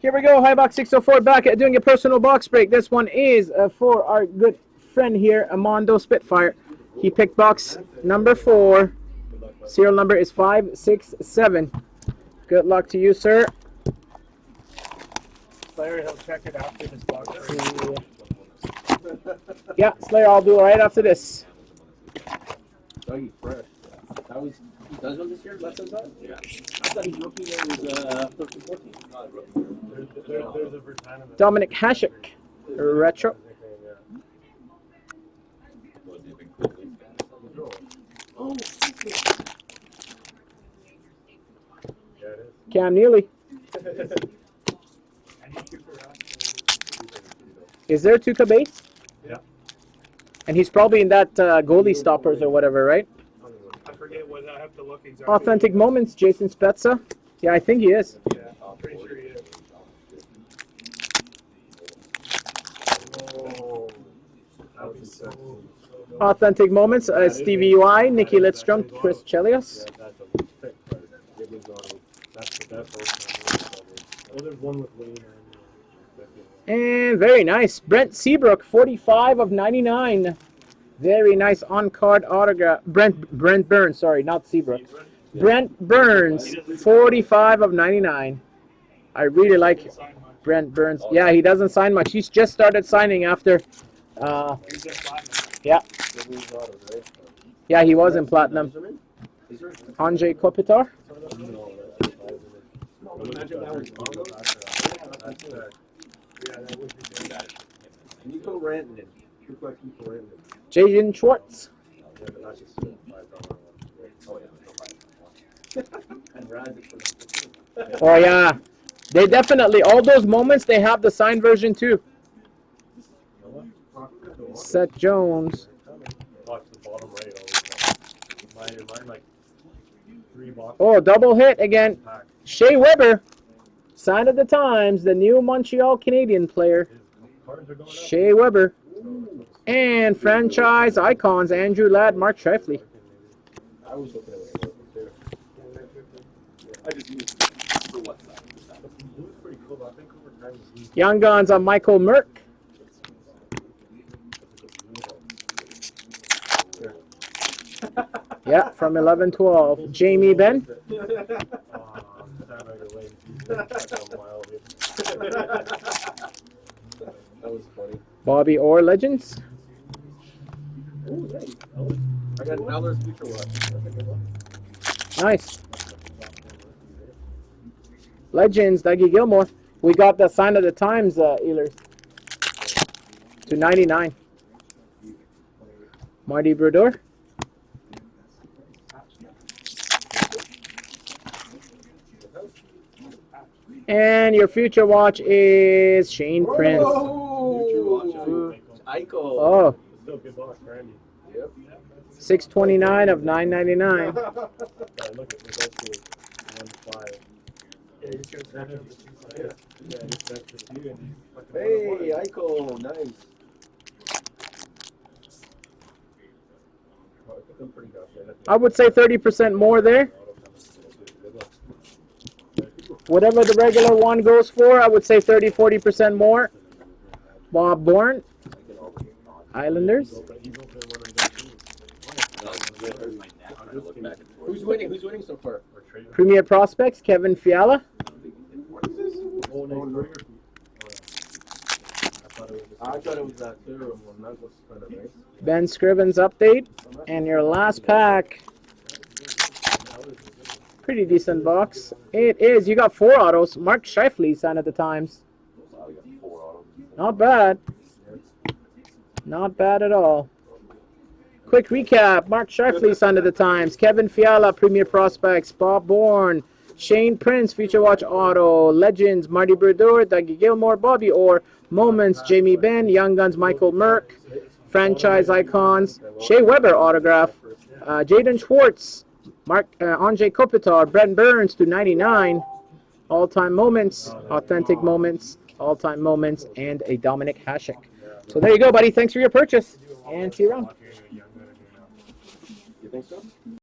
Here we go, HOBBYBOX604 back at doing a personal box break. This one is for our good friend here, Mondospitfire. He picked box number 4. Serial number is 567. Good luck to you, sir. Slayer, he'll check it after this box. Yeah, Slayer, I'll do it right after this. Dougie fresh. That was he does one this year, less than that? Yeah. I thought his rookie year was 13-14. There's a Vertana. Dominic Hasek, retro. Oh, Cam Neely. Is there Tuca base? Yeah. And he's probably in that goalie stoppers or whatever, right? I forget what I have to look exactly. Authentic Moments, Jason Spezza. Yeah, I think he is. Yeah, I'm pretty sure he is. Oh, that would be so. Authentic Moments, Stevie UI, Nikki Lidstrom, Chris Chelios. And very nice, Brent Seabrook, 45 of 99. Very nice on-card autograph. Brent Burns, sorry, not Seabrook. Brent Burns, 45 of 99. I really like Brent Burns. Yeah, he doesn't sign much. He's just started signing after. Yeah. Yeah, he was in platinum. Andrei Kopitar. Nico Rantanen. Jaden Schwartz. Oh yeah, they definitely, all those moments, they have the signed version too. Seth Jones. Oh, double hit again. Shea Weber, sign of the times, the new Montreal Canadian player. Shea Weber. And franchise icons, Andrew Ladd, Mark Scheifele. Young Guns on Michael Merck. Yeah, from 11-12. Jamie Benn. That was funny. Bobby Orr Legends. I got Eller's Future Watch. Nice. Legends, Dougie Gilmore. We got the sign of the times, Ehlers. To 99. Marty Brodeur. And your future watch is Shane Prince. Oh, Eichel. Oh. Still good box, Randy. Yep. 629 of 999. Hey, Eichel, nice. I would say 30% more there. Whatever the regular one goes for, I would say 30-40% more. Bob Bourne, Islanders. Who's winning? Who's winning so far? Premier Prospects, Kevin Fiala. I thought it was that too. That was kind of nice. Ben Scrivens update. And your last pack. Pretty decent box. It is. You got 4 autos. Mark Scheifele signed at the times. Not bad. Not bad at all. Quick recap. Mark Scheifele signed at the times. Kevin Fiala, Premier Prospects. Bob Bourne. Shane Prince, Future Watch Auto. Legends, Marty Brodeur, Dougie Gilmore, Bobby Orr. Moments, Jamie Benn. Young Guns, Michael Merck. Franchise icons, Shea Weber autograph. Jaden Schwartz. Andrei Kopitar, Brent Burns to 99. All-time moments, authentic moments, all-time moments, and a Dominic Hasek. So there you go, buddy. Thanks for your purchase, and see you around. You think so?